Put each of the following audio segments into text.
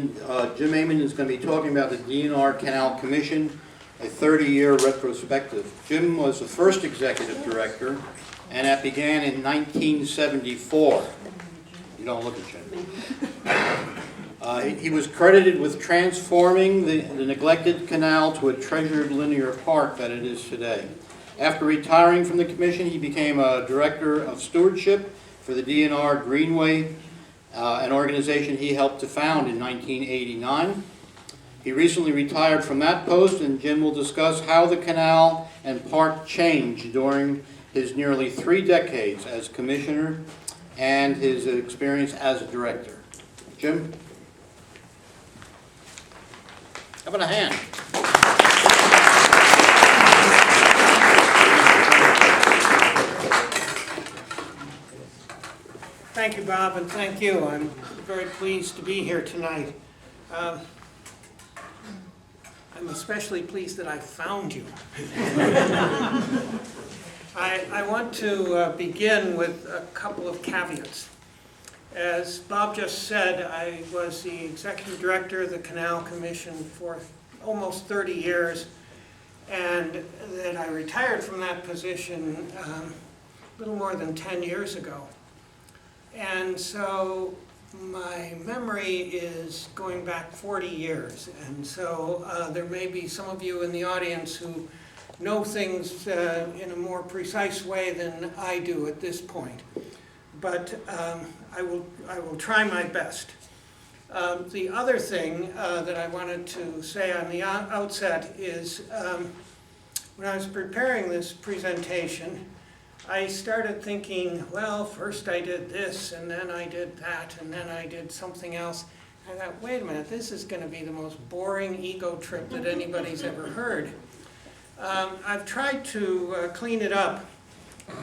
gentlemen, Jim Amon is going to be talking about the D&R Canal Commission, a 30-year retrospective. Jim was the first executive director, and that began in 1974. You don't look at Jim. He was credited with transforming the neglected canal to a treasured linear park that it is today. After retiring from the commission, he became a director of stewardship for the D&R Greenway, an organization he helped to found in 1989. He recently retired from that post, and Jim will discuss how the canal and park changed during his nearly 3 decades as commissioner and his experience as a director. Jim? How about a hand? Thank you, Bob, and thank you. I'm very pleased to be here tonight. I'm especially pleased that I found you. I want to begin with a couple of caveats. As Bob just said, I was the executive director of the Canal Commission for almost 30 years, and that I retired from that position a little more than 10 years ago. And so my memory is going back 40 years, and so there may be some of you in the audience who know things in a more precise way than I do at this point. But I will try my best. The other thing that I wanted to say on the outset is when I was preparing this presentation, I started thinking, well, first I did this, and then I did that, and then I did something else. I thought, wait a minute, this is going to be the most boring ego trip that anybody's ever heard. I've tried to clean it up,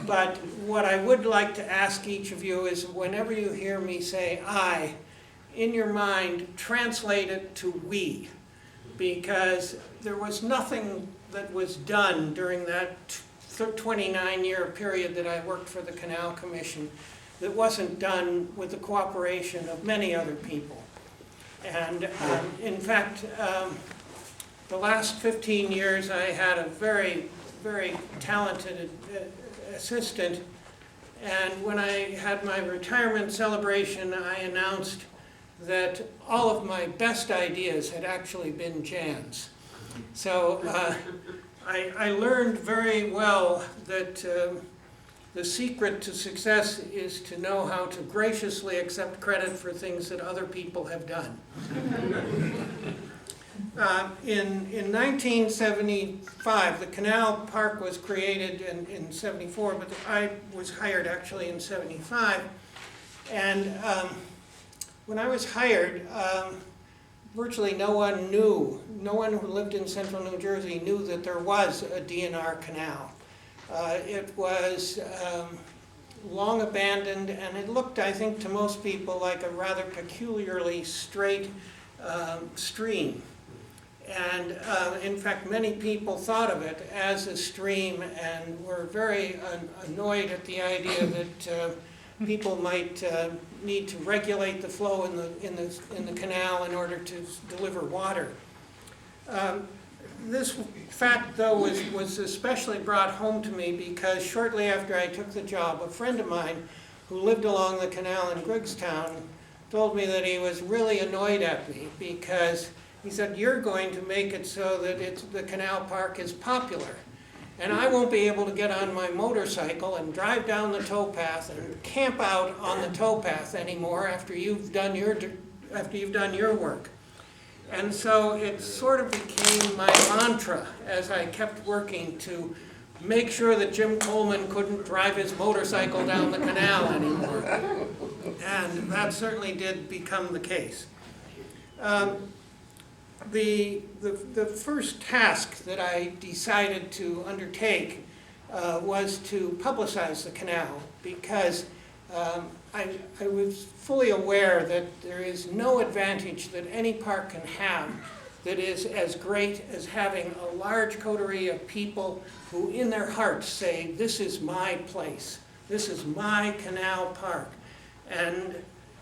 but what I would like to ask each of you is whenever you hear me say I, in your mind, translate it to we, because there was nothing that was done during that 29-year period that I worked for the Canal Commission that wasn't done with the cooperation of many other people. And in fact, the last 15 years I had a very, very talented assistant, and when I had my retirement celebration, I announced that all of my best ideas had actually been Jan's. So I learned very well that the secret to success is to know how to graciously accept credit for things that other people have done. In 1975, the Canal Park was created in 74, but I was hired actually in 75. And when I was hired, virtually no one who lived in central New Jersey knew that there was a D&R Canal. It was long abandoned, and it looked, I think, to most people like a rather peculiarly straight stream. And in fact, many people thought of it as a stream and were very annoyed at the idea that people might need to regulate the flow in the canal in order to deliver water. This fact, though, was especially brought home to me because shortly after I took the job, a friend of mine who lived along the canal in Griggstown told me that he was really annoyed at me because he said, "You're going to make it so that the Canal Park is popular. And I won't be able to get on my motorcycle and drive down the towpath and camp out on the towpath anymore after you've done your work." And so it sort of became my mantra as I kept working to make sure that Jim Coleman couldn't drive his motorcycle down the canal anymore. And that certainly did become the case. The first task that I decided to undertake was to publicize the canal because I was fully aware that there is no advantage that any park can have that is as great as having a large coterie of people who in their hearts say, "This is my place. This is my canal park." And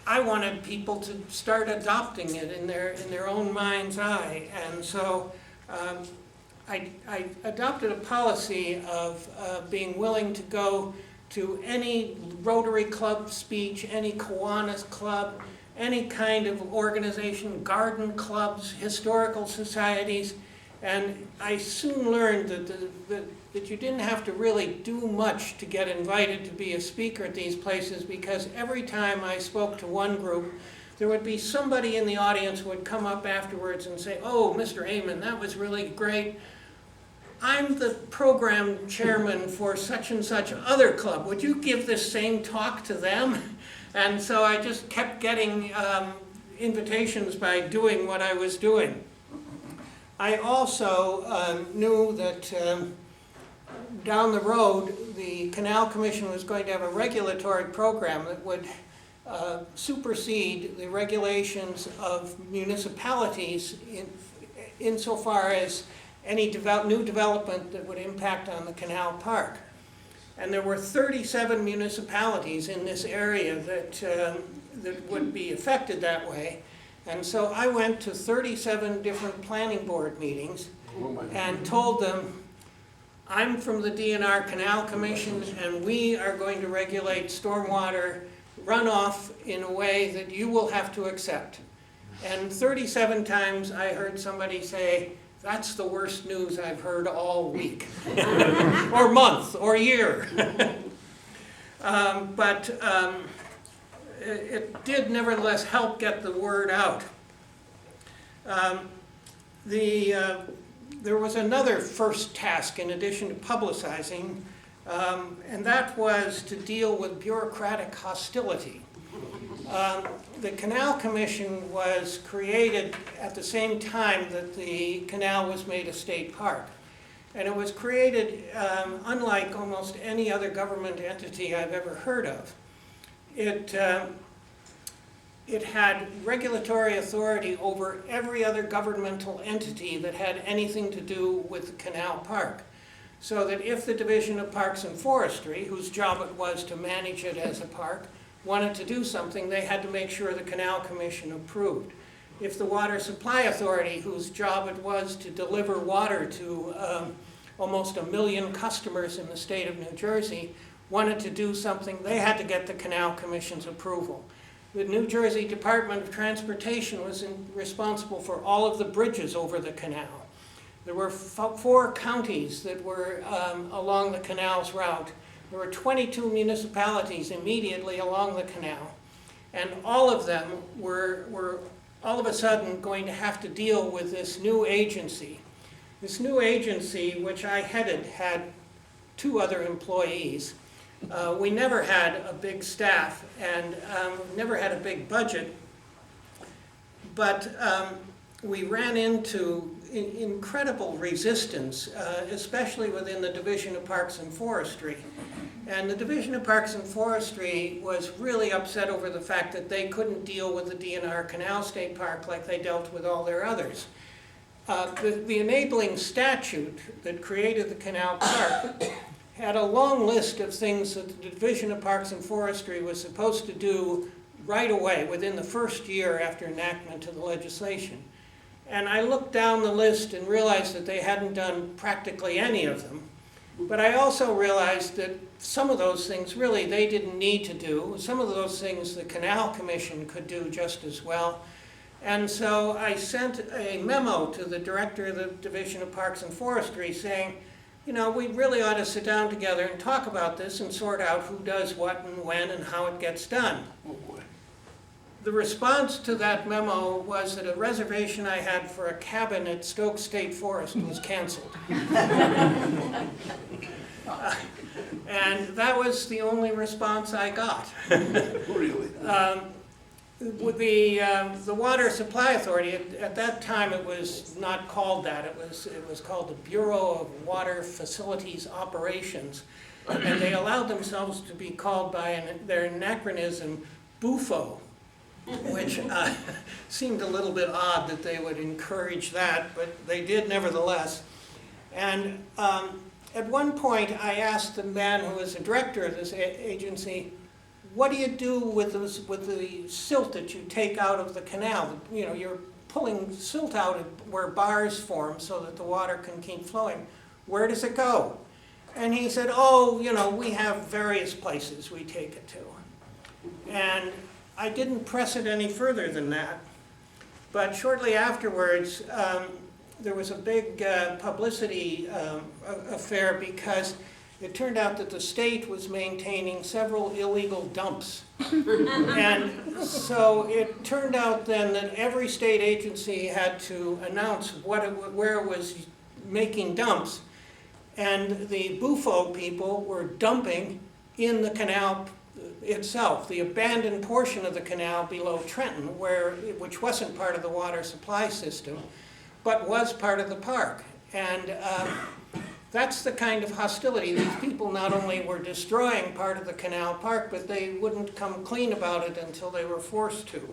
I wanted people to start adopting it in their own mind's eye. And so I adopted a policy of being willing to go to any Rotary Club speech, any Kiwanis Club, any kind of organization, garden clubs, historical societies. And I soon learned that you didn't have to really do much to get invited to be a speaker at these places, because every time I spoke to one group, there would be somebody in the audience who would come up afterwards and say, "Oh, Mr. Amon, that was really great. I'm the program chairman for such and such other club. Would you give this same talk to them?" And so I just kept getting invitations by doing what I was doing. I also knew that down the road, the Canal Commission was going to have a regulatory program that would supersede the regulations of municipalities insofar as any new development that would impact on the Canal Park. And there were 37 municipalities in this area that would be affected that way. And so I went to 37 different planning board meetings and told them, "I'm from the D&R Canal Commission, and we are going to regulate stormwater runoff in a way that you will have to accept." And 37 times I heard somebody say, "That's the worst news I've heard all week," or month, or year. But it did nevertheless help get the word out. There was another first task in addition to publicizing, and that was to deal with bureaucratic hostility. The Canal Commission was created at the same time that the canal was made a state park. And it was created unlike almost any other government entity I've ever heard of. It had regulatory authority over every other governmental entity that had anything to do with the Canal Park. So that if the Division of Parks and Forestry, whose job it was to manage it as a park, wanted to do something, they had to make sure the Canal Commission approved. If the Water Supply Authority, whose job it was to deliver water to almost 1 million customers in the state of New Jersey, wanted to do something, they had to get the Canal Commission's approval. The New Jersey Department of Transportation was responsible for all of the bridges over the canal. There were 4 counties that were along the canal's route. There were 22 municipalities immediately along the canal, and all of them were all of a sudden going to have to deal with this new agency. This new agency, which I headed, had 2 other employees. We never had a big staff and never had a big budget, but we ran into incredible resistance, especially within the Division of Parks and Forestry. And the Division of Parks and Forestry was really upset over the fact that they couldn't deal with the D&R Canal State Park like they dealt with all their others. The enabling statute that created the Canal Park had a long list of things that the Division of Parks and Forestry was supposed to do right away within the first year after enactment of the legislation. And I looked down the list and realized that they hadn't done practically any of them. But I also realized that some of those things really they didn't need to do. Some of those things the Canal Commission could do just as well. And so I sent a memo to the director of the Division of Parks and Forestry saying, you know, we really ought to sit down together and talk about this and sort out who does what and when and how it gets done. Oh boy. The response to that memo was that a reservation I had for a cabin at Stoke State Forest was canceled. And that was the only response I got. Really? With the Water Supply Authority, at that time it was not called that. It was called the Bureau of Water Facilities Operations. And they allowed themselves to be called by their anachronism, BUFO, which seemed a little bit odd that they would encourage that, but they did nevertheless. And at one point I asked the man who was the director of this agency, what do you do with the silt that you take out of the canal? You know, you're pulling silt out where bars form so that the water can keep flowing. Where does it go? And he said, oh, you know, we have various places we take it to. And I didn't press it any further than that. But shortly afterwards, there was a big publicity affair because it turned out that the state was maintaining several illegal dumps. And so it turned out then that every state agency had to announce where it was making dumps. And the Bufo people were dumping in the canal itself, the abandoned portion of the canal below Trenton, which wasn't part of the water supply system, but was part of the park. And that's the kind of hostility. These people not only were destroying part of the canal park, but they wouldn't come clean about it until they were forced to.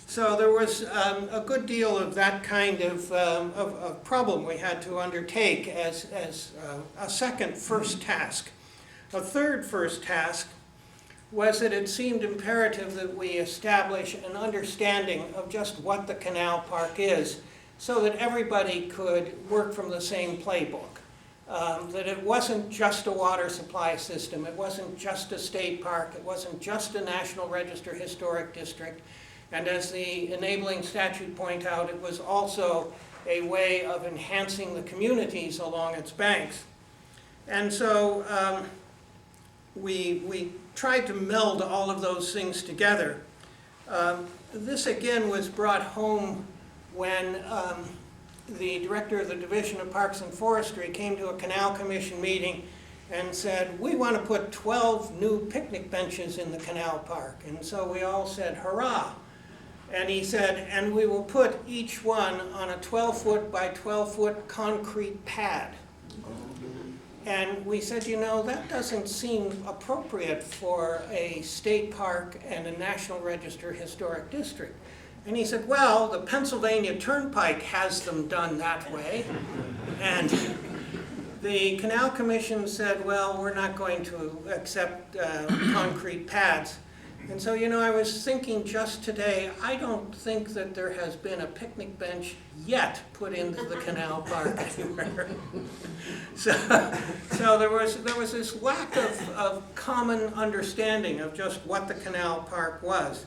So there was a good deal of that kind of problem we had to undertake as a second first task. A third first task was that it seemed imperative that we establish an understanding of just what the canal park is, so that everybody could work from the same playbook. That it wasn't just a water supply system, it wasn't just a state park, it wasn't just a National Register Historic District, and as the enabling statute point out, it was also a way of enhancing the communities along its banks. And so we tried to meld all of those things together. This again was brought home when the director of the Division of Parks and Forestry came to a Canal Commission meeting and said, we want to put 12 new picnic benches in the canal park. And so we all said, hurrah. And he said, and we will put each one on a 12-foot by 12-foot concrete pad. And we said, you know, that doesn't seem appropriate for a state park and a National Register Historic District. And he said, well, the Pennsylvania Turnpike has them done that way. And the Canal Commission said, well, we're not going to accept concrete pads. And so, you know, I was thinking just today, I don't think that there has been a picnic bench yet put into the canal park anywhere. So there was this lack of common understanding of just what the canal park was.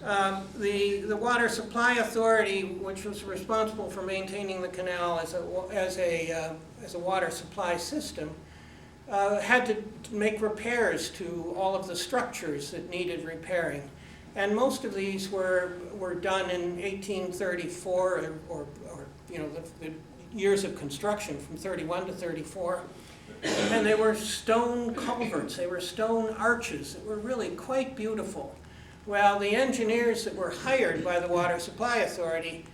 The Water Supply Authority, which was responsible for maintaining the canal as a water supply system, had to make repairs to all of the structures that needed repairing. And most of these were done in 1834, or you know, the years of construction from 31 to 34. And they were stone culverts, they were stone arches that were really quite beautiful. Well, the engineers that were hired by the Water Supply Authority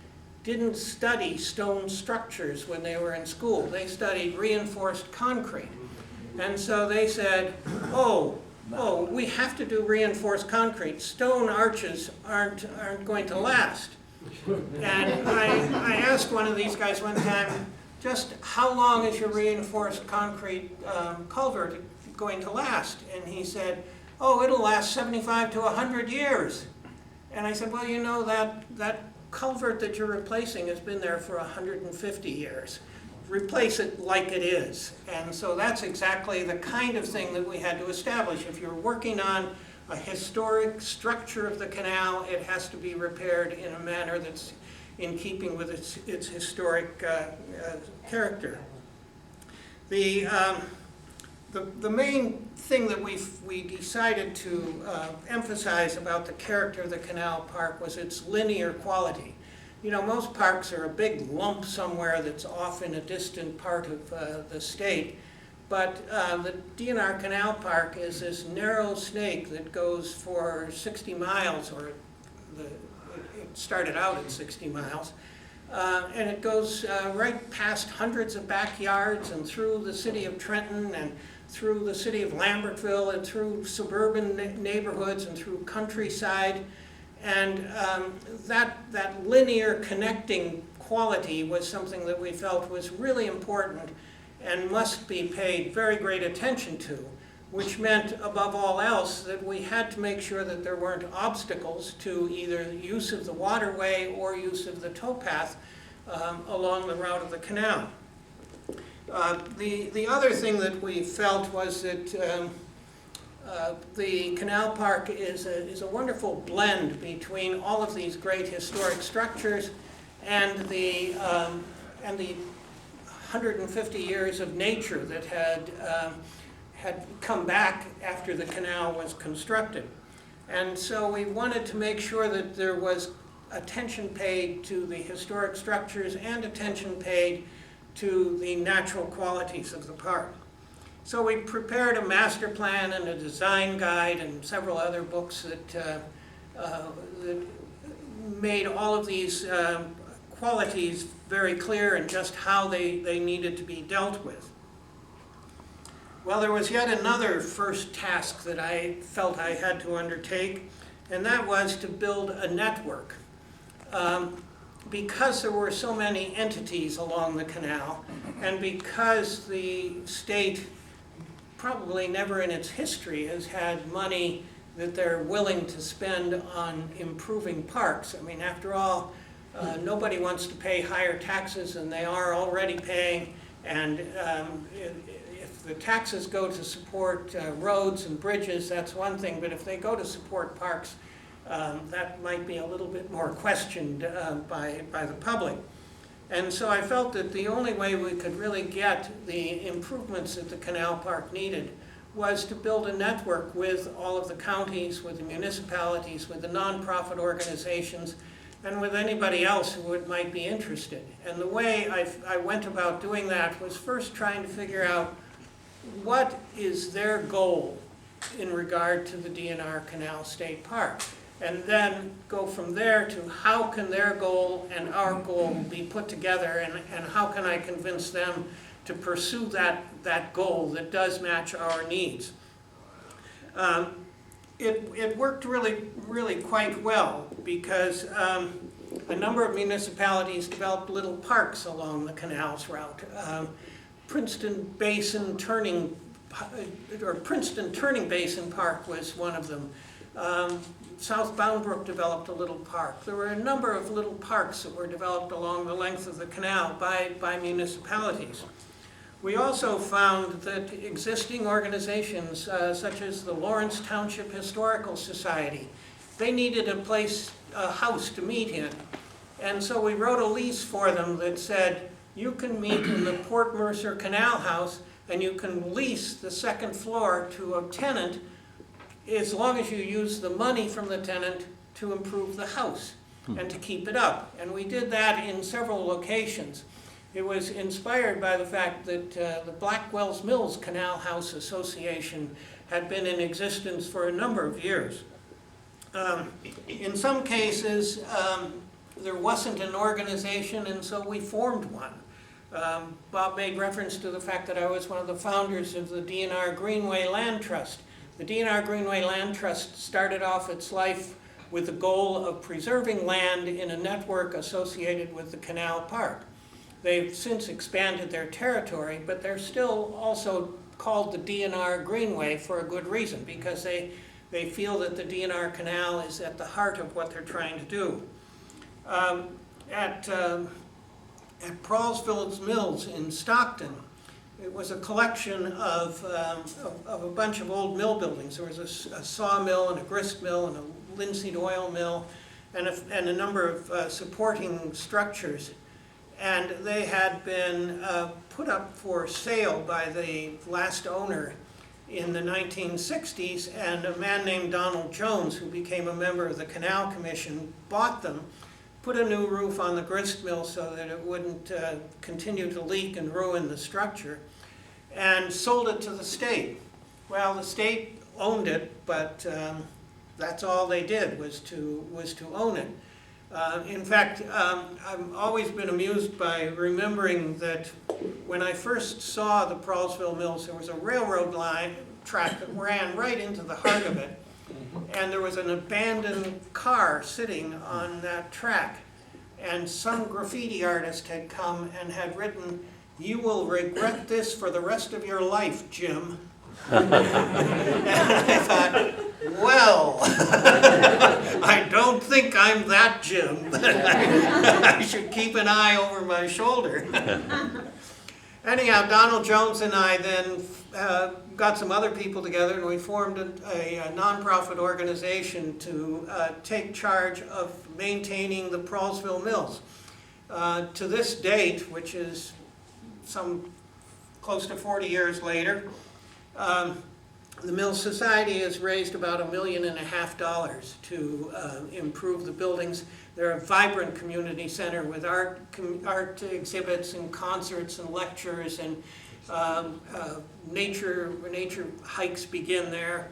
didn't study stone structures when they were in school. They studied reinforced concrete. And so they said, oh, we have to do reinforced concrete. Stone arches aren't going to last. And I asked one of these guys one time, just how long is your reinforced concrete culvert going to last? And he said, oh, it'll last 75 to 100 years. And I said, well, you know, that culvert that you're replacing has been there for 150 years. Replace it like it is. And so that's exactly the kind of thing that we had to establish. If you're working on a historic structure of the canal, it has to be repaired in a manner that's in keeping with its historic character. The main thing that we decided to emphasize about the character of the canal park was its linear quality. You know, most parks are a big lump somewhere that's off in a distant part of the state, but the D&R Canal Park is this narrow snake that goes for 60 miles, or it started out at 60 miles, and it goes right past hundreds of backyards and through the city of Trenton and through the city of Lambertville and through suburban neighborhoods and through countryside. And that linear connecting quality was something that we felt was really important and must be paid very great attention to which meant, above all else, that we had to make sure that there weren't obstacles to either use of the waterway or use of the towpath along the route of the canal. The other thing that we felt was that the Canal Park is a wonderful blend between all of these great historic structures and the 150 years of nature that had come back after the canal was constructed. And so we wanted to make sure that there was attention paid to the historic structures and attention paid to the natural qualities of the park. So we prepared a master plan and a design guide and several other books that made all of these qualities very clear and just how they needed to be dealt with. Well, there was yet another first task that I felt I had to undertake, and that was to build a network. Because there were so many entities along the canal, and because the state probably never in its history has had money that they're willing to spend on improving parks. I mean, after all, nobody wants to pay higher taxes than they are already paying, and if the taxes go to support roads and bridges, that's one thing, but if they go to support parks, that might be a little bit more questioned by the public. And so I felt that the only way we could really get the improvements that the Canal Park needed was to build a network with all of the counties, with the municipalities, with the nonprofit organizations, and with anybody else who might be interested. And the way I went about doing that was first trying to figure out what is their goal in regard to the D&R Canal State Park, and then go from there to how can their goal and our goal be put together, and how can I convince them to pursue that goal that does match our needs. It worked really quite well, because a number of municipalities developed little parks along the canal's route. Princeton Turning Basin Park was one of them. South Bound Brook developed a little park. There were a number of little parks that were developed along the length of the canal by municipalities. We also found that existing organizations such as the Lawrence Township Historical Society, they needed a house to meet in. And so we wrote a lease for them that said, you can meet in the Port Mercer Canal House, and you can lease the second floor to a tenant as long as you use the money from the tenant to improve the house and to keep it up. And we did that in several locations. It was inspired by the fact that the Blackwell's Mills Canal House Association had been in existence for a number of years. In some cases, there wasn't an organization, and so we formed one. Bob made reference to the fact that I was one of the founders of the D&R Greenway Land Trust. The D&R Greenway Land Trust started off its life with the goal of preserving land in a network associated with the Canal Park. They've since expanded their territory, but they're still also called the D&R Greenway for a good reason, because they feel that the D&R Canal is at the heart of what they're trying to do. At Prosville Mills in Stockton, it was a collection of a bunch of old mill buildings. There was a sawmill and a grist mill and a linseed oil mill and a number of supporting structures. And they had been put up for sale by the last owner in the 1960s, and a man named Donald Jones, who became a member of the Canal Commission, bought them, put a new roof on the grist mill so that it wouldn't continue to leak and ruin the structure, and sold it to the state. Well, the state owned it, but that's all they did was to own it. In fact, I've always been amused by remembering that when I first saw the Prosville Mills, there was a railroad track that ran right into the heart of it. And there was an abandoned car sitting on that track. And some graffiti artist had come and had written, "You will regret this for the rest of your life, Jim." And I thought, well, I don't think I'm that Jim, but I should keep an eye over my shoulder. Anyhow, Donald Jones and I then got some other people together, and we formed a nonprofit organization to take charge of maintaining the Prosville Mills. To this date, which is some close to 40 years later, the Mills Society has raised about $1.5 million to improve the buildings. They're a vibrant community center with art exhibits and concerts and lectures, and nature hikes begin there.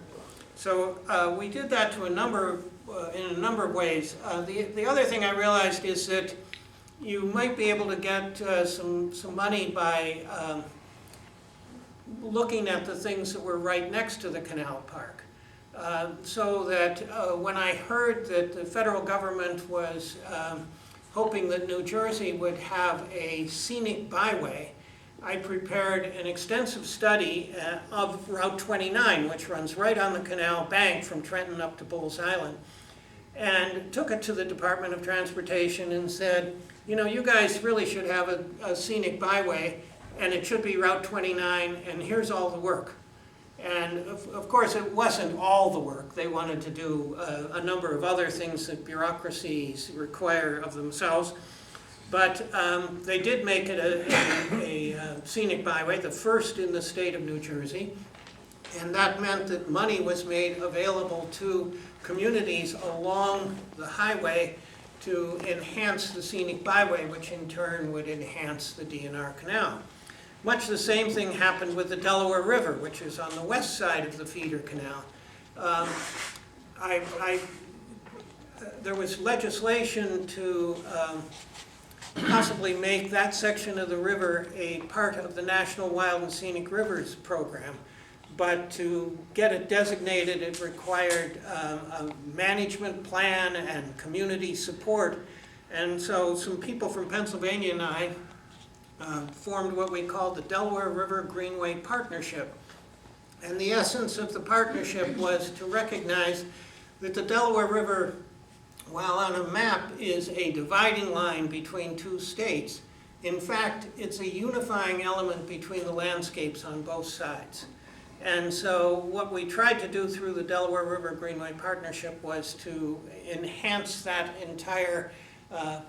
So we did that to in a number of ways. The other thing I realized is that you might be able to get some money by looking at the things that were right next to the Canal Park. So that when I heard that the federal government was hoping that New Jersey would have a scenic byway, I prepared an extensive study of Route 29, which runs right on the canal bank from Trenton up to Bulls Island, and took it to the Department of Transportation and said, you know, you guys really should have a scenic byway, and it should be Route 29, and here's all the work. And of course, it wasn't all the work. They wanted to do a number of other things that bureaucracies require of themselves. But they did make it a scenic byway, the first in the state of New Jersey. And that meant that money was made available to communities along the highway to enhance the scenic byway, which in turn would enhance the D&R Canal. Much the same thing happened with the Delaware River, which is on the west side of the feeder canal. There was legislation to possibly make that section of the river a part of the National Wild and Scenic Rivers program. But to get it designated, it required a management plan and community support. And so some people from Pennsylvania and I formed what we called the Delaware River Greenway Partnership. And the essence of the partnership was to recognize that the Delaware River, while on a map is a dividing line between two states, in fact, it's a unifying element between the landscapes on both sides. And so what we tried to do through the Delaware River Greenway Partnership was to enhance that entire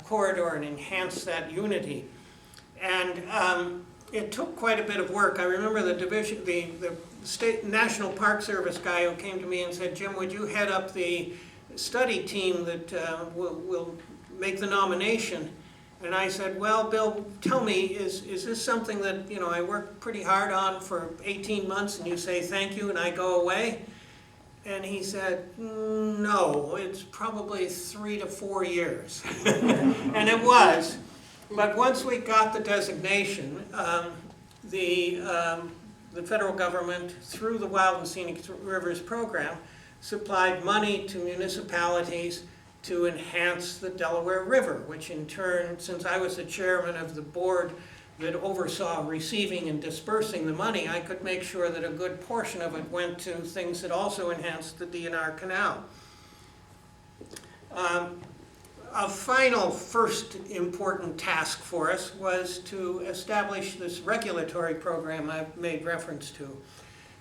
corridor and enhance that unity. And it took quite a bit of work. I remember the state National Park Service guy who came to me and said, Jim, would you head up the study team that will make the nomination? And I said, well, Bill, tell me, is this something that, you know, I worked pretty hard on for 18 months and you say thank you and I go away? And he said, no, it's probably 3 to 4 years. And it was. But once we got the designation, the federal government, through the Wild and Scenic Rivers program, supplied money to municipalities to enhance the Delaware River, which in turn, since I was the chairman of the board that oversaw receiving and dispersing the money, I could make sure that a good portion of it went to things that also enhanced the D&R Canal. A final first important task for us was to establish this regulatory program I've made reference to.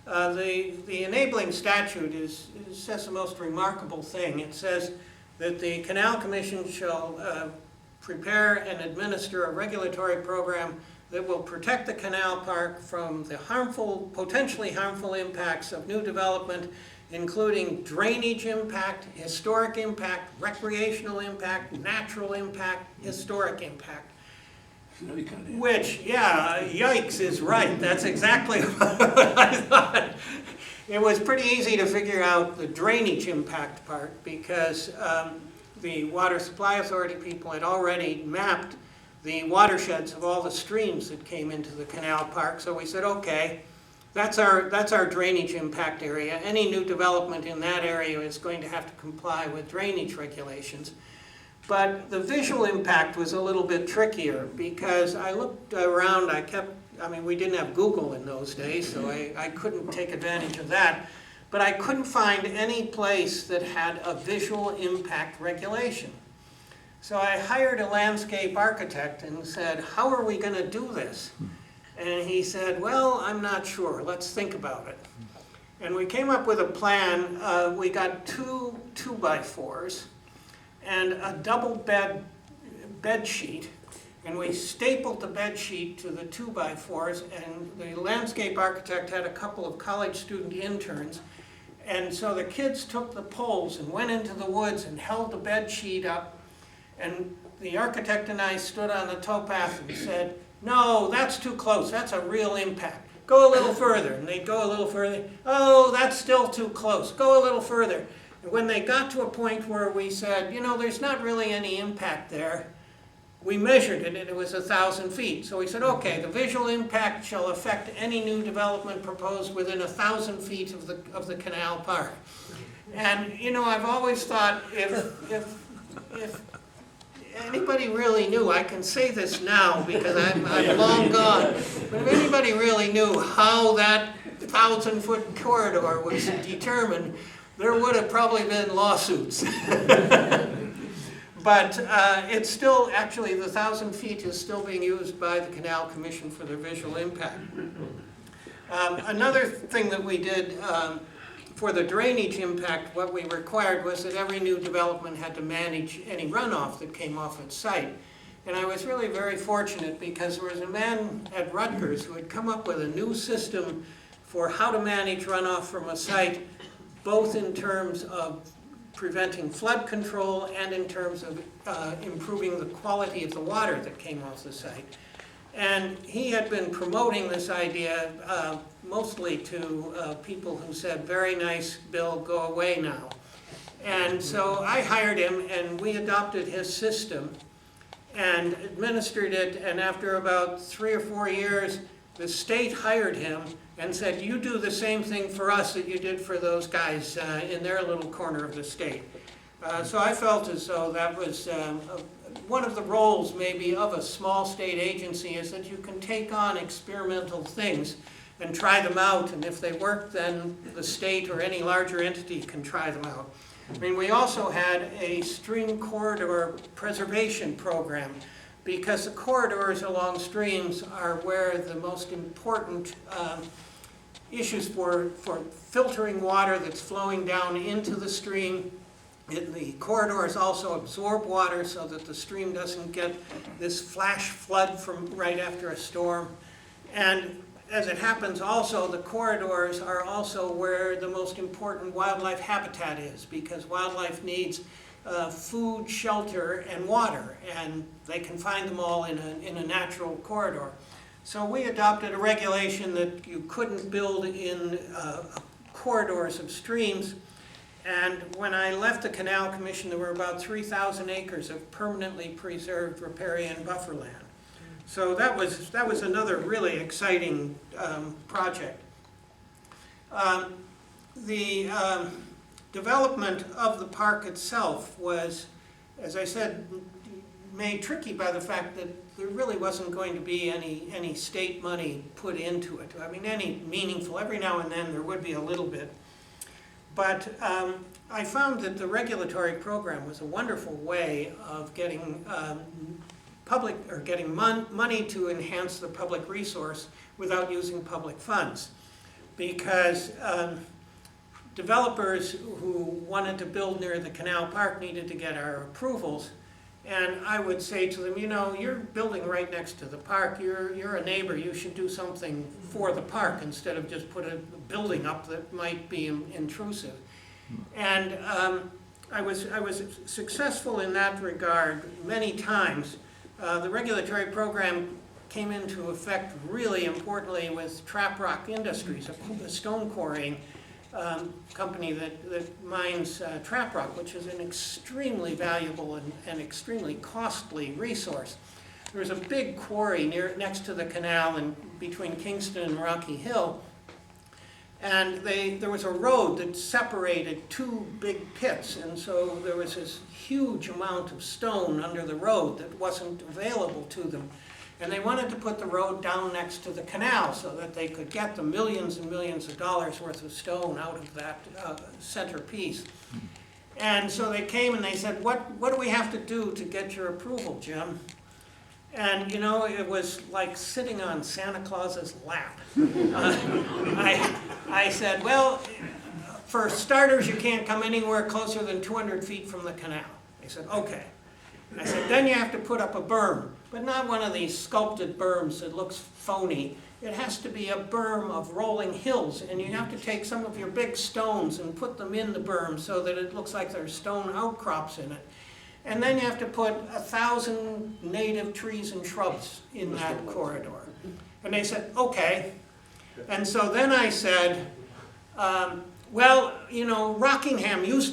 The enabling statute says the most remarkable thing. It says that the Canal Commission shall prepare and administer a regulatory program that will protect the Canal Park from the potentially harmful impacts of new development, including drainage impact, historic impact, recreational impact, natural impact, historic impact. Which, yeah, yikes is right. That's exactly what I thought. It was pretty easy to figure out the drainage impact part because the Water Supply Authority people had already mapped the watersheds of all the streams that came into the Canal Park. So we said, okay, that's our drainage impact area. Any new development in that area is going to have to comply with drainage regulations. But the visual impact was a little bit trickier because I looked around, I kept I mean, we didn't have Google in those days, so I couldn't take advantage of that. But I couldn't find any place that had a visual impact regulation. So I hired a landscape architect and said, how are we going to do this? And he said, well, I'm not sure. Let's think about it. And we came up with a plan. We got two 2x4s and a double bed sheet. And we stapled the bed sheet to the 2x4s. And the landscape architect had a couple of college student interns. And so the kids took the poles and went into the woods and held the bed sheet up. And the architect and I stood on the towpath and said, no, that's too close. That's a real impact. Go a little further. And they'd go a little further. Oh, that's still too close. Go a little further. And when they got to a point where we said, you know, there's not really any impact there, we measured it and it was 1,000 feet. So we said, okay, the visual impact shall affect any new development proposed within 1,000 feet of the Canal Park. And, you know, I've always thought if anybody really knew, I can say this now because I'm long gone, but if anybody really knew how that 1,000-foot corridor was determined, there would have probably been lawsuits. But it's still, actually, the 1,000 feet is still being used by the Canal Commission for their visual impact. Another thing that we did for the drainage impact, what we required was that every new development had to manage any runoff that came off its site. And I was really very fortunate because there was a man at Rutgers who had come up with a new system for how to manage runoff from a site, both in terms of preventing flood control and in terms of improving the quality of the water that came off the site. And he had been promoting this idea mostly to people who said, very nice, Bill, go away now. And so I hired him and we adopted his system and administered it, and after about 3 or 4 years, the state hired him and said, you do the same thing for us that you did for those guys in their little corner of the state. So I felt as though that was one of the roles maybe of a small state agency, is that you can take on experimental things and try them out, and if they work, then the state or any larger entity can try them out. I mean, we also had a stream corridor preservation program, because the corridors along streams are where the most important issues for filtering water that's flowing down into the stream. The corridors also absorb water so that the stream doesn't get this flash flood from right after a storm. And as it happens also, the corridors are also where the most important wildlife habitat is, because wildlife needs food, shelter, and water, and they can find them all in a natural corridor. So we adopted a regulation that you couldn't build in corridors of streams, and when I left the Canal Commission, there were about 3,000 acres of permanently preserved riparian buffer land. So that was another really exciting project. The development of the park itself was, as I said, made tricky by the fact that there really wasn't going to be any state money put into it. I mean, any meaningful, every now and then there would be a little bit. But I found that the regulatory program was a wonderful way of getting money to enhance the public resource without using public funds. Because developers who wanted to build near the Canal Park needed to get our approvals. And I would say to them, you know, you're building right next to the park. You're a neighbor. You should do something for the park instead of just put a building up that might be intrusive. And I was successful in that regard many times. The regulatory program came into effect really importantly with Trap Rock Industries, a stone quarrying company that mines trap rock, which is an extremely valuable and extremely costly resource. There was a big quarry next to the canal and between Kingston and Rocky Hill, and there was a road that separated two big pits, and so there was this huge amount of stone under the road that wasn't available to them. And they wanted to put the road down next to the canal so that they could get the millions and millions of dollars worth of stone out of that centerpiece. And so they came and they said, what do we have to do to get your approval, Jim? And you know, it was like sitting on Santa Claus's lap. I said, well, for starters, you can't come anywhere closer than 200 feet from the canal. They said, okay. I said, then you have to put up a berm, but not one of these sculpted berms that looks phony. It has to be a berm of rolling hills, and you have to take some of your big stones and put them in the berm so that it looks like there's stone outcrops in it. And then you have to put 1,000 native trees and shrubs in that corridor. And they said, okay. And so then I said, well, you know, Rockingham is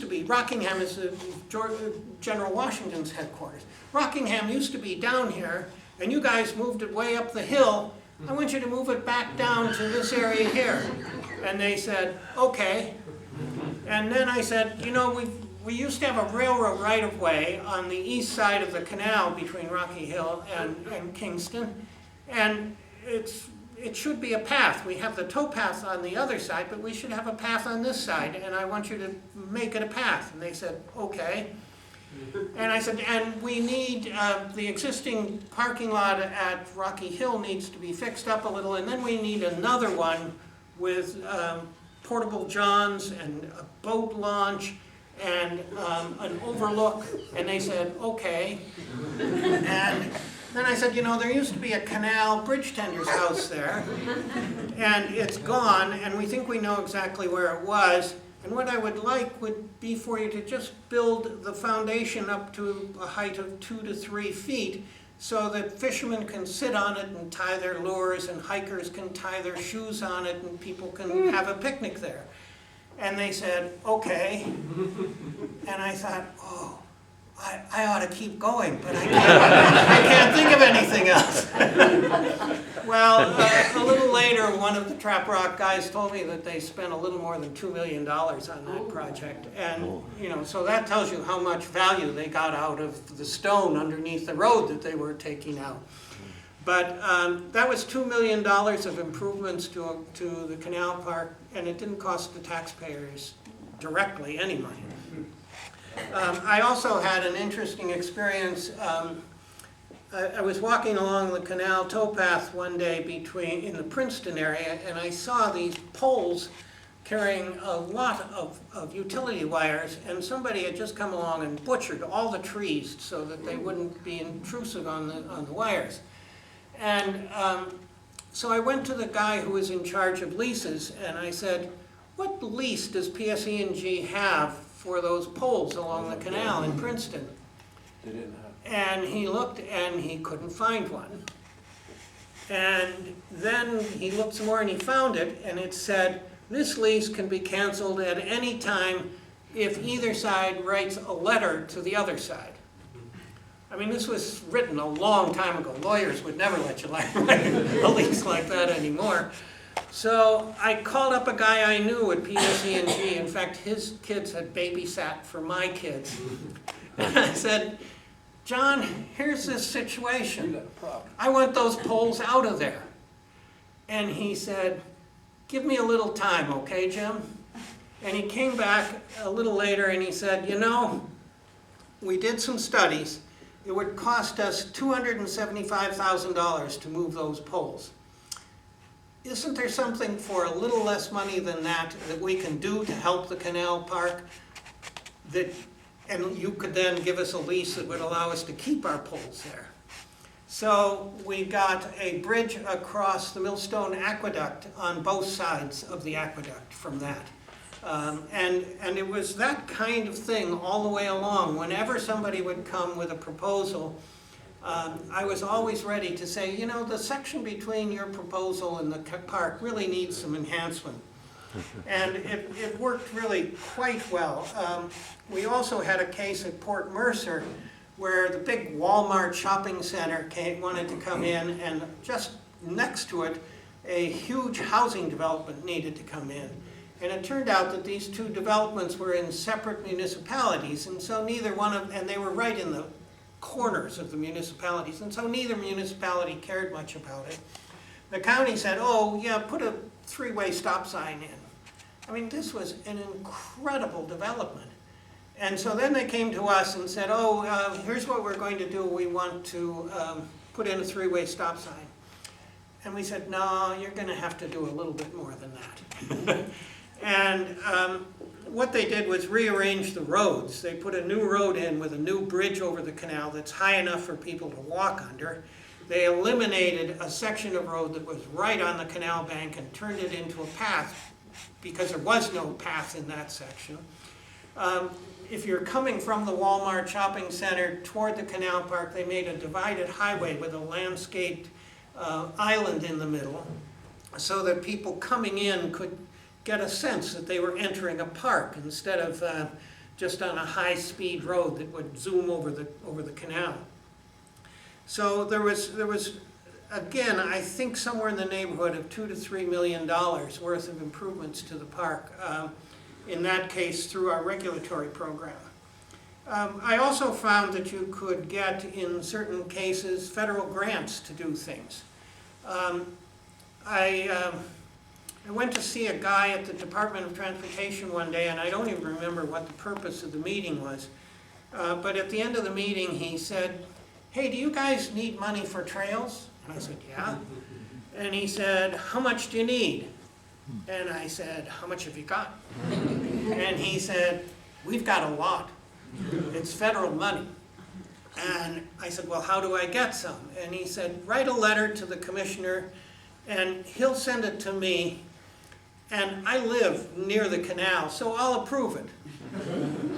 General Washington's headquarters. Rockingham used to be down here, and you guys moved it way up the hill. I want you to move it back down to this area here. And they said, okay. And then I said, you know, we used to have a railroad right-of-way on the east side of the canal between Rocky Hill and Kingston, and it should be a path. We have the towpath on the other side, but we should have a path on this side, and I want you to make it a path. And they said, okay. And I said, and we need, the existing parking lot at Rocky Hill needs to be fixed up a little, and then we need another one with portable johns and a boat launch and an overlook. And they said, okay. And then I said, you know, there used to be a canal bridge tender's house there, and it's gone, and we think we know exactly where it was. And what I would like would be for you to just build the foundation up to a height of 2 to 3 feet so that fishermen can sit on it and tie their lures, and hikers can tie their shoes on it, and people can have a picnic there. And they said, okay. And I thought, oh, I ought to keep going, but I can't think of anything else. Well, a little later, one of the Trap Rock guys told me that they spent a little more than $2 million on that project. And, you know, so that tells you how much value they got out of the stone underneath the road that they were taking out. But that was $2 million of improvements to the Canal Park, and it didn't cost the taxpayers directly any money. I also had an interesting experience. I was walking along the canal towpath one day in the Princeton area, and I saw these poles carrying a lot of utility wires, and somebody had just come along and butchered all the trees so that they wouldn't be intrusive on the wires. And so I went to the guy who was in charge of leases, and I said, what lease does PSE&G have for those poles along the canal in Princeton? They didn't have. And he looked and he couldn't find one. And then he looked some more and he found it, and it said, this lease can be canceled at any time if either side writes a letter to the other side. I mean, this was written a long time ago. Lawyers would never let you write a lease like that anymore. So I called up a guy I knew at PSE&G. In fact, his kids had babysat for my kids. And I said, John, here's this situation. You got a problem. I want those poles out of there. And he said, give me a little time, okay, Jim? And he came back a little later and he said, you know, we did some studies. It would cost us $275,000 to move those poles. Isn't there something for a little less money than that we can do to help the canal park? And you could then give us a lease that would allow us to keep our poles there. So we got a bridge across the Millstone Aqueduct on both sides of the aqueduct from that. And it was that kind of thing all the way along. Whenever somebody would come with a proposal, I was always ready to say, you know, the section between your proposal and the park really needs some enhancement. And it worked really quite well. We also had a case at Port Mercer where the big Walmart shopping center wanted to come in, and just next to it, a huge housing development needed to come in. And it turned out that these two developments were in separate municipalities, and so neither one of, and they were right in the corners of the municipalities, and so neither municipality cared much about it. The county said, oh yeah, put a three-way stop sign in. I mean, this was an incredible development. And so then they came to us and said, oh, here's what we're going to do. We want to put in a three-way stop sign. And we said, no, you're going to have to do a little bit more than that. And what they did was rearrange the roads. They put a new road in with a new bridge over the canal that's high enough for people to walk under. They eliminated a section of road that was right on the canal bank and turned it into a path because there was no path in that section. If you're coming from the Walmart shopping center toward the Canal Park, they made a divided highway with a landscaped island in the middle so that people coming in could get a sense that they were entering a park instead of just on a high-speed road that would zoom over the canal. So there was again, I think somewhere in the neighborhood of $2 to $3 million worth of improvements to the park. In that case, through our regulatory program. I also found that you could get, in certain cases, federal grants to do things. I went to see a guy at the Department of Transportation one day, and I don't even remember what the purpose of the meeting was. But at the end of the meeting, he said, hey, do you guys need money for trails? And I said, yeah. And he said, how much do you need? And I said, how much have you got? And he said, we've got a lot. It's federal money. And I said, well, how do I get some? And he said, write a letter to the commissioner and he'll send it to me. And I live near the canal, so I'll approve it.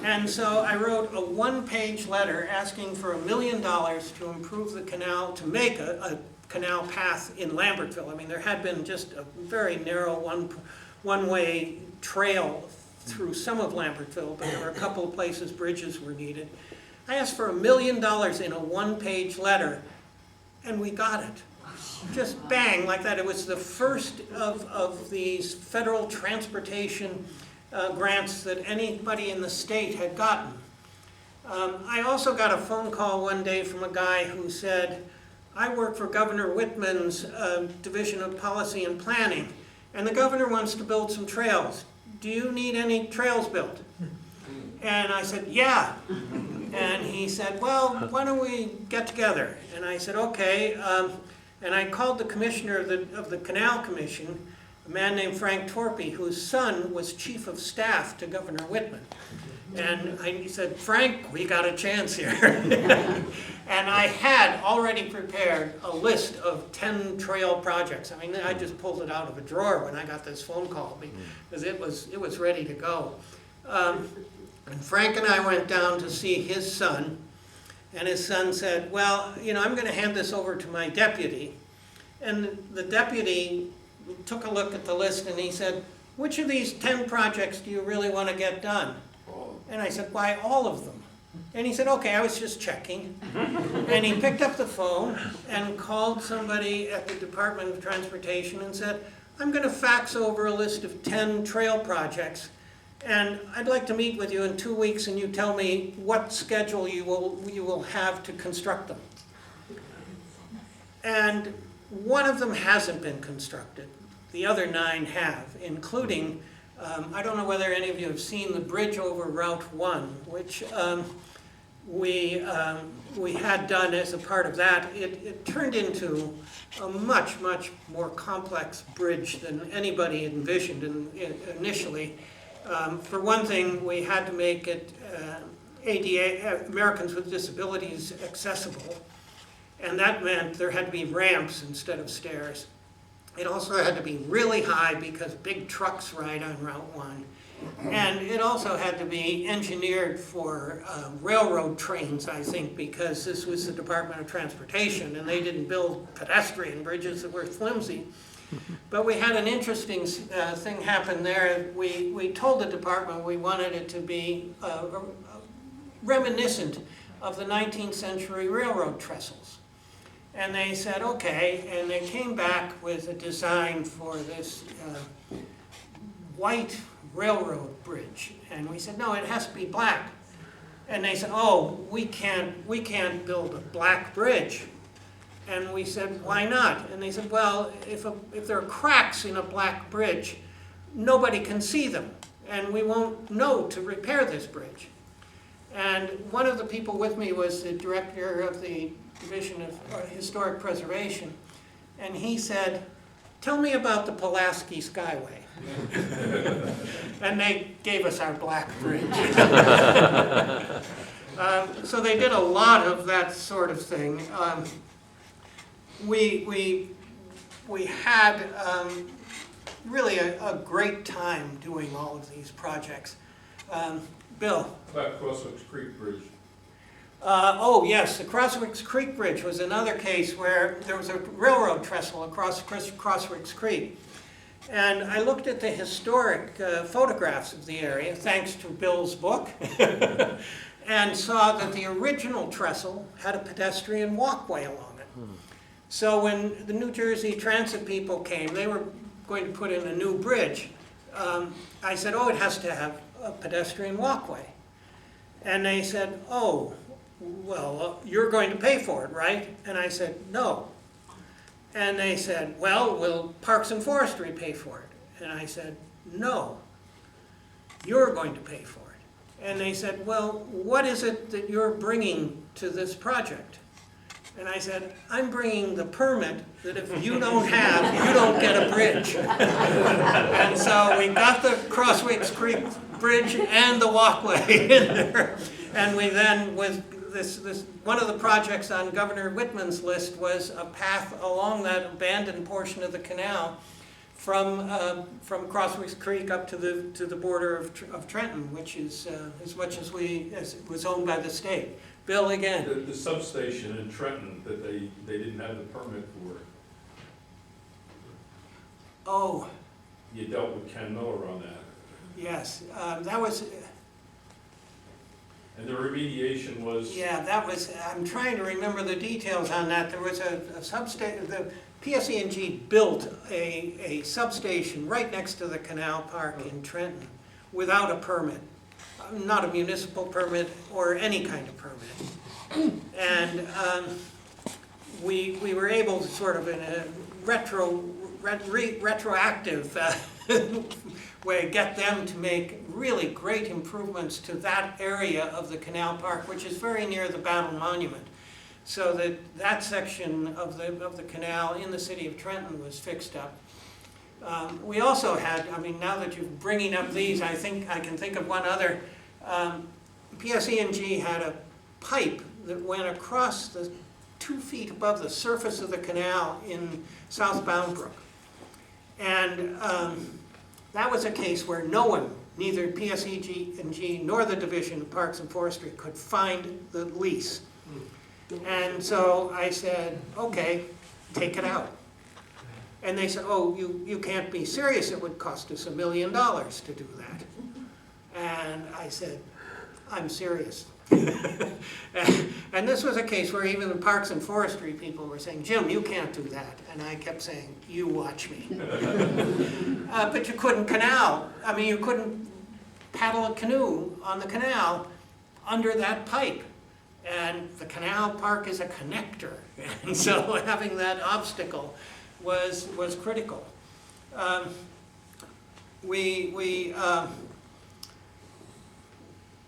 And so I wrote a one-page letter asking for $1 million to improve the canal, to make a canal path in Lambertville. I mean, there had been just a very narrow one-way trail through some of Lambertville, but there were a couple of places bridges were needed. I asked for $1 million in a one-page letter, and we got it. Just bang, like that. It was the first of these federal transportation grants that anybody in the state had gotten. I also got a phone call one day from a guy who said, I work for Governor Whitman's Division of Policy and Planning, and the governor wants to build some trails. Do you need any trails built? And I said, yeah. And he said, well, why don't we get together? And I said, okay. And I called the commissioner of the Canal Commission, a man named Frank Torpy, whose son was chief of staff to Governor Whitman. And he said, Frank, we got a chance here. And I had already prepared a list of 10 trail projects. I mean, I just pulled it out of a drawer when I got this phone call because it was ready to go. And Frank and I went down to see his son. And his son said, well, you know, I'm going to hand this over to my deputy. And the deputy took a look at the list and he said, which of these 10 projects do you really want to get done? And I said, why, all of them. And he said, okay, I was just checking. And he picked up the phone and called somebody at the Department of Transportation and said, I'm going to fax over a list of 10 trail projects. And I'd like to meet with you in 2 weeks and you tell me what schedule you will have to construct them. And one of them hasn't been constructed. The other 9 have, including, I don't know whether any of you have seen the bridge over Route 1, which we had done as a part of that. It turned into a much, much more complex bridge than anybody envisioned initially. For one thing, we had to make it ADA, Americans with Disabilities, accessible. And that meant there had to be ramps instead of stairs. It also had to be really high because big trucks ride on Route 1. And it also had to be engineered for railroad trains, I think, because this was the Department of Transportation and they didn't build pedestrian bridges that were flimsy. But we had an interesting thing happen there. We told the department we wanted it to be reminiscent of the 19th century railroad trestles. And they said, okay, and they came back with a design for this white railroad bridge. And we said, no, it has to be black. And they said, oh, we can't build a black bridge. And we said, why not? And they said, well, if there are cracks in a black bridge, nobody can see them, and we won't know to repair this bridge. And one of the people with me was the director of the Division of Historic Preservation, and he said, tell me about the Pulaski Skyway. And they gave us our black bridge. So they did a lot of that sort of thing. We had really a great time doing all of these projects. Bill? About Crosswicks Creek Bridge. Oh yes, the Crosswicks Creek Bridge was another case where there was a railroad trestle across Crosswicks Creek. And I looked at the historic photographs of the area, thanks to Bill's book, and saw that the original trestle had a pedestrian walkway along it. So when the New Jersey Transit people came, they were going to put in a new bridge. I said, oh, it has to have a pedestrian walkway. And they said, oh, well, you're going to pay for it, right? And I said, no. And they said, well, will Parks and Forestry pay for it? And I said, no, you're going to pay for it. And they said, well, what is it that you're bringing to this project? And I said, I'm bringing the permit that if you don't have, you don't get a bridge. And so we got the Crosswicks Creek Bridge and the walkway in there. And we then, with this one of the projects on Governor Whitman's list was a path along that abandoned portion of the canal from Crosswicks Creek up to the border of Trenton, which is as much as it was owned by the state. Bill, again. The substation in Trenton that they didn't have the permit for. Oh. You dealt with Ken Miller on that. Yes, that was. And the remediation was. Yeah, that was. I'm trying to remember the details on that. There was a substation. The PSE&G built a substation right next to the Canal Park in Trenton without a permit. Not a municipal permit or any kind of permit. And we were able to sort of in a retroactive way get them to make really great improvements to that area of the Canal Park, which is very near the Battle Monument. So that section of the canal in the city of Trenton was fixed up. We also had, I mean, now that you're bringing up these, I think I can think of one other. PSE&G had a pipe that went across the 2 feet above the surface of the canal in South Bound Brook. And that was a case where no one, neither PSE&G nor the Division of Parks and Forestry, could find the lease. And so I said, okay, take it out. And they said, oh, you can't be serious, it would cost us $1 million to do that. And I said, I'm serious. And this was a case where even the Parks and Forestry people were saying, Jim, you can't do that. And I kept saying, you watch me. But you couldn't you couldn't paddle a canoe on the canal under that pipe. And the Canal Park is a connector. And so having that obstacle was critical. We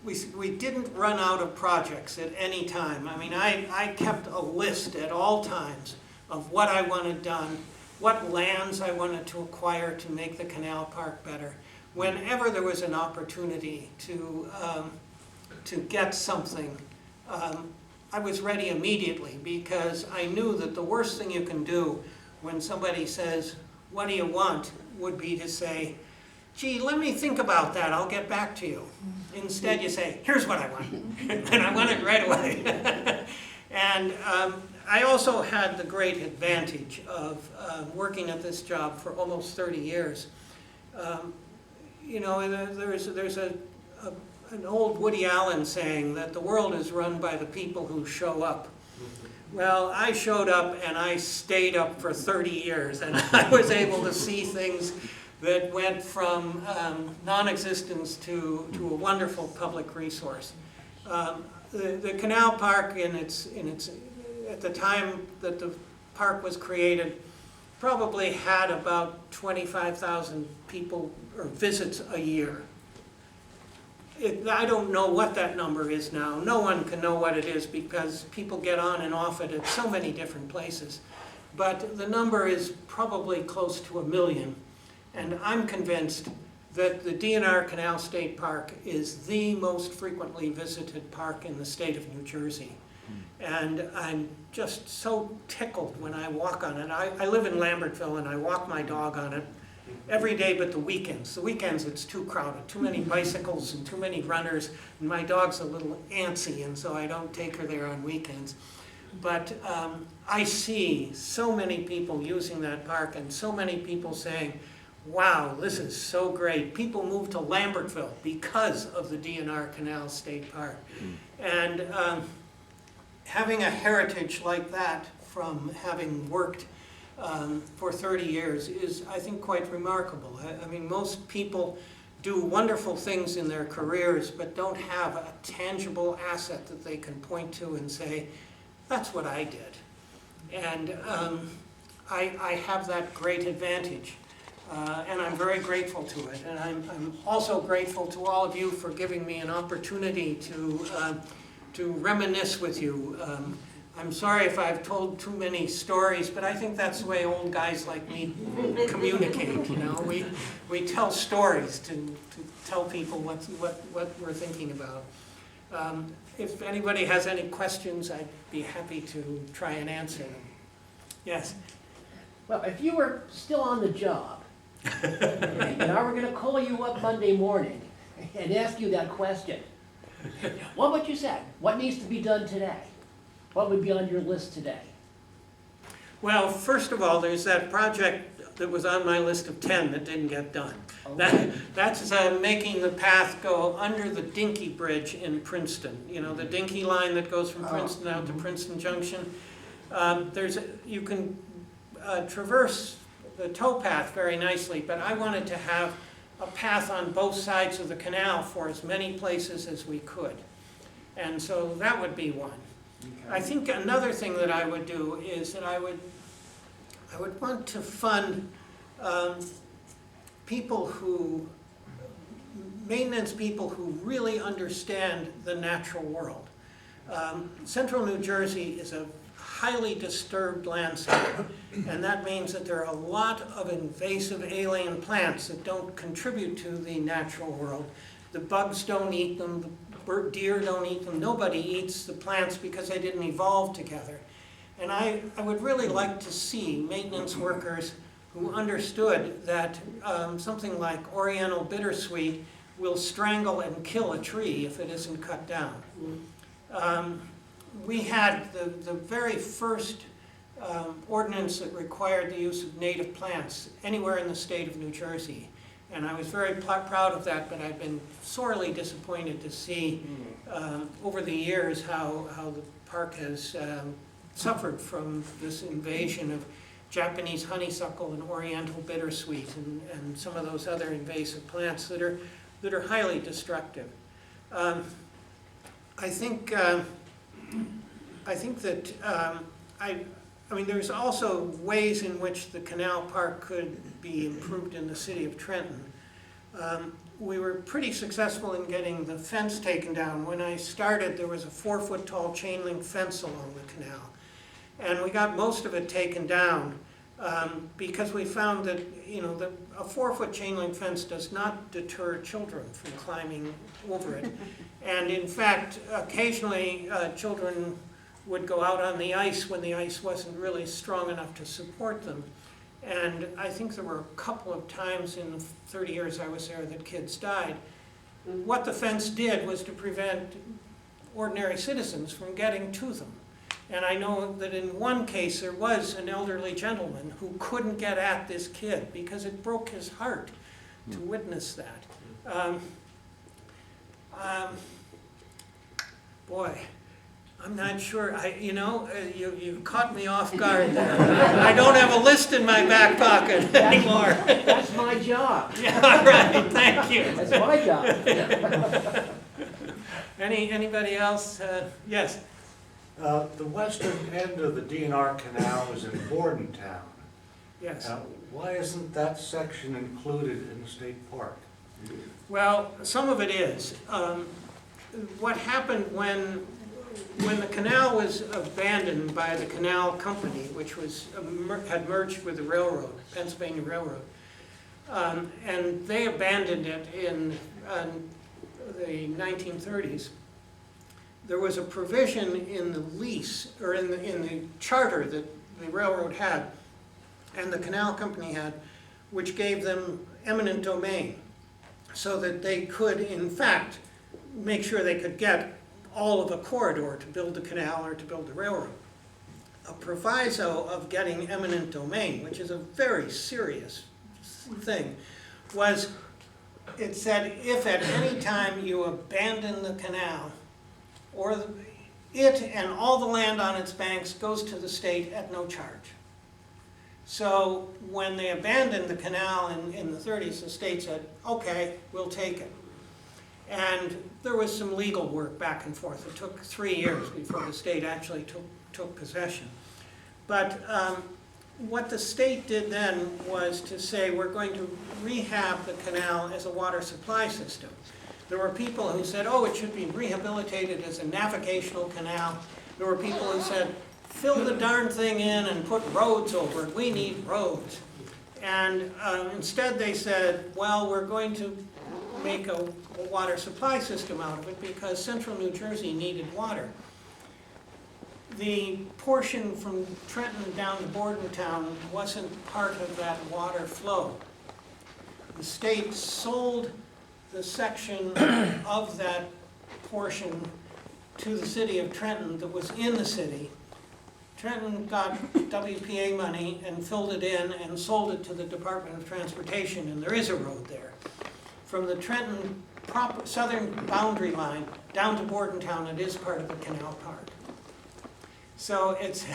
didn't run out of projects at any time. I mean, I kept a list at all times of what I wanted done, what lands I wanted to acquire to make the Canal Park better. Whenever there was an opportunity to get something, I was ready immediately, because I knew that the worst thing you can do when somebody says, what do you want, would be to say, gee, let me think about that, I'll get back to you. Instead you say, here's what I want, and I want it right away. And I also had the great advantage of working at this job for almost 30 years. You know, there's an old Woody Allen saying that the world is run by the people who show up. Well, I showed up and I stayed up for 30 years, and I was able to see things that went from non-existence to a wonderful public resource. The Canal Park at the time that the park was created, probably had about 25,000 people or visits a year. I don't know what that number is now. No one can know what it is because people get on and off it at so many different places. But the number is probably close to 1 million. And I'm convinced that the D&R Canal State Park is the most frequently visited park in the state of New Jersey. And I'm just so tickled when I walk on it. I live in Lambertville and I walk my dog on it every day but the weekends. The weekends it's too crowded, too many bicycles and too many runners, and my dog's a little antsy and so I don't take her there on weekends. But I see so many people using that park and so many people saying, wow, this is so great. People move to Lambertville because of the D&R Canal State Park. And having a heritage like that from having worked for 30 years is, I think, quite remarkable. I mean, most people do wonderful things in their careers, but don't have a tangible asset that they can point to and say, that's what I did. And I have that great advantage. And I'm very grateful to it. And I'm also grateful to all of you for giving me an opportunity to reminisce with you. I'm sorry if I've told too many stories, but I think that's the way old guys like me communicate, you know. We tell stories to tell people what we're thinking about. If anybody has any questions, I'd be happy to try and answer them. Yes? Well, if you were still on the job, and I were going to call you up Monday morning and ask you that question, what would you say? What needs to be done today? What would be on your list today? Well, first of all, there's that project that was on my list of 10 that didn't get done. Okay. That's making the path go under the Dinky Bridge in Princeton. You know, the Dinky line that goes from Princeton out to Princeton Junction. You can traverse the towpath very nicely, but I wanted to have a path on both sides of the canal for as many places as we could. And so that would be one. Okay. I think another thing that I would do is that I would want to fund maintenance people who really understand the natural world. Central New Jersey is a highly disturbed landscape, and that means that there are a lot of invasive alien plants that don't contribute to the natural world. The bugs don't eat them, the deer don't eat them, nobody eats the plants because they didn't evolve together. And I would really like to see maintenance workers who understood that something like Oriental bittersweet will strangle and kill a tree if it isn't cut down. We had the very first ordinance that required the use of native plants anywhere in the state of New Jersey. And I was very proud of that, but I've been sorely disappointed to see over the years how the park has suffered from this invasion of Japanese honeysuckle and Oriental bittersweet and some of those other invasive plants that are highly destructive. I think that I mean, there's also ways in which the Canal Park could be improved in the city of Trenton. We were pretty successful in getting the fence taken down. When I started, there was a 4-foot tall chain link fence along the canal. And we got most of it taken down because we found that, you know, a 4-foot chain link fence does not deter children from climbing over it. And in fact, occasionally children would go out on the ice when the ice wasn't really strong enough to support them. And I think there were a couple of times in the 30 years I was there that kids died. What the fence did was to prevent ordinary citizens from getting to them. And I know that in one case there was an elderly gentleman who couldn't get at this kid because it broke his heart to witness that. Boy, I'm not sure. You caught me off guard there. I don't have a list in my back pocket anymore. That's my job. Yeah, all right, thank you. That's my job. Anybody else? Yes? The western end of the D&R Canal is in Bordentown. Yes. Why isn't that section included in the state park? Well, some of it is. What happened when the canal was abandoned by the Canal Company, which was had merged with the railroad, Pennsylvania Railroad, and they abandoned it in the 1930s. There was a provision in the lease, or in the charter that the railroad had, and the Canal Company had, which gave them eminent domain, so that they could, in fact, make sure they could get all of a corridor to build the canal or to build the railroad. A proviso of getting eminent domain, which is a very serious thing, was it said if at any time you abandon the canal, or it and all the land on its banks goes to the state at no charge. So when they abandoned the canal in the 30s, the state said, okay, we'll take it. And there was some legal work back and forth. It took 3 years before the state actually took possession. But what the state did then was to say, we're going to rehab the canal as a water supply system. There were people who said, oh, it should be rehabilitated as a navigational canal. There were people who said, fill the darn thing in and put roads over it. We need roads. And instead they said, well, we're going to make a water supply system out of it because central New Jersey needed water. The portion from Trenton down to Bordentown wasn't part of that water flow. The state sold the section of that portion to the city of Trenton that was in the city. Trenton got WPA money and filled it in and sold it to the Department of Transportation, and there is a road there. From the Trenton southern boundary line down to Bordentown, it is part of the Canal Park. So it's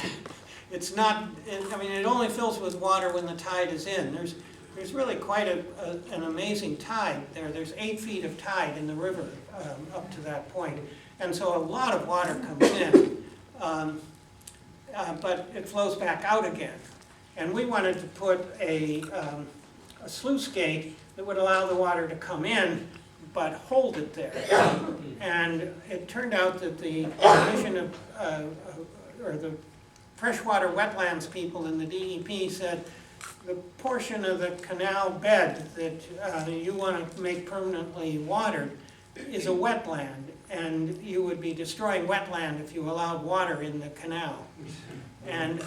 not, I mean, it only fills with water when the tide is in. There's really quite an amazing tide there. There's 8 feet of tide in the river up to that point. And so a lot of water comes in, but it flows back out again. And we wanted to put a sluice gate that would allow the water to come in, but hold it there. And it turned out that the Division of, or the freshwater wetlands people in the DEP said, the portion of the canal bed that you want to make permanently watered is a wetland, and you would be destroying wetland if you allowed water in the canal. And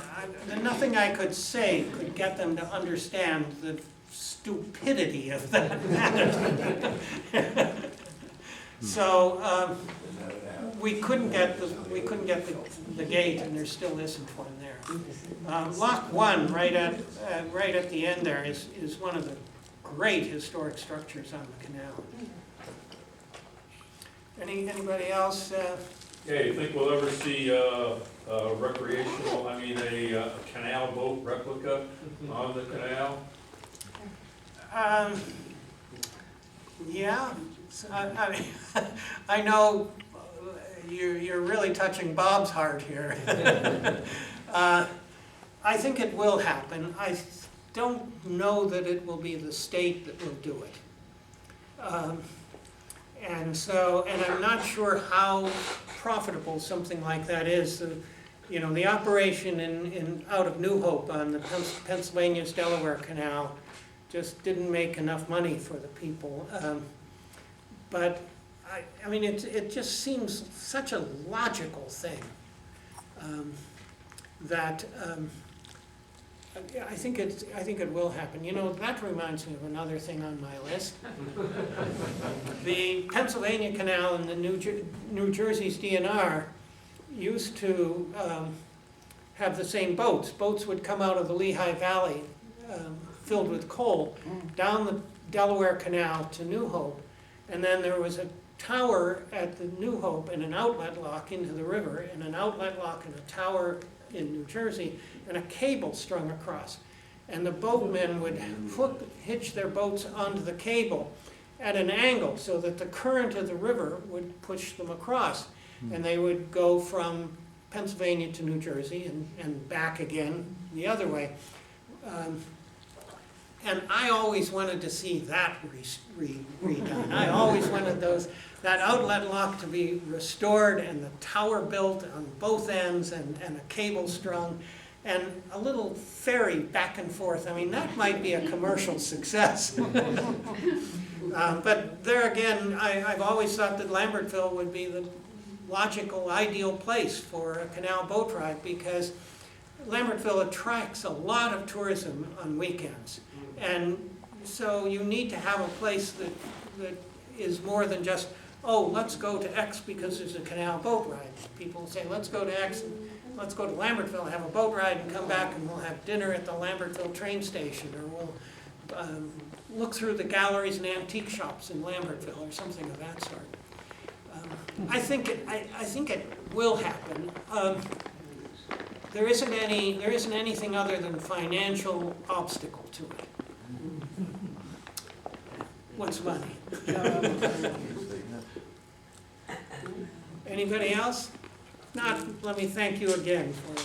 nothing I could say could get them to understand the stupidity of that matter. So we couldn't get the gate, and there still isn't one there. Lock 1, right at the end there, is one of the great historic structures on the canal. Anybody else? Yeah, you think we'll ever see a canal boat replica on the canal? Yeah, I know you're really touching Bob's heart here. I think it will happen. I don't know that it will be the state that will do it. And I'm not sure how profitable something like that is. The operation out of New Hope on the Pennsylvania's Delaware Canal just didn't make enough money for the people. But I mean, it just seems such a logical thing that I think it will happen. That reminds me of another thing on my list. The Pennsylvania Canal and the New Jersey's D&R used to have the same boats. Boats would come out of the Lehigh Valley filled with coal down the Delaware Canal to New Hope, and then there was a tower at the New Hope and an outlet lock into the river, and an outlet lock and a tower in New Jersey, and a cable strung across. And the boatmen would hitch their boats onto the cable, at an angle so that the current of the river would push them across. And they would go from Pennsylvania to New Jersey and back again the other way. And I always wanted to see that redone. I always wanted that outlet lock to be restored and the tower built on both ends and a cable strung and a little ferry back and forth. I mean, that might be a commercial success. But there again, I've always thought that Lambertville would be the logical, ideal place for a canal boat ride because Lambertville attracts a lot of tourism on weekends. And so you need to have a place that is more than just, oh, let's go to X because there's a canal boat ride. People say, let's go to X, and let's go to Lambertville, have a boat ride, and come back and we'll have dinner at the Lambertville train station, or we'll look through the galleries and antique shops in Lambertville, or something of that sort. I think it will happen. There isn't anything other than financial obstacle to it. What's money? Anybody else? Not, let me thank you again for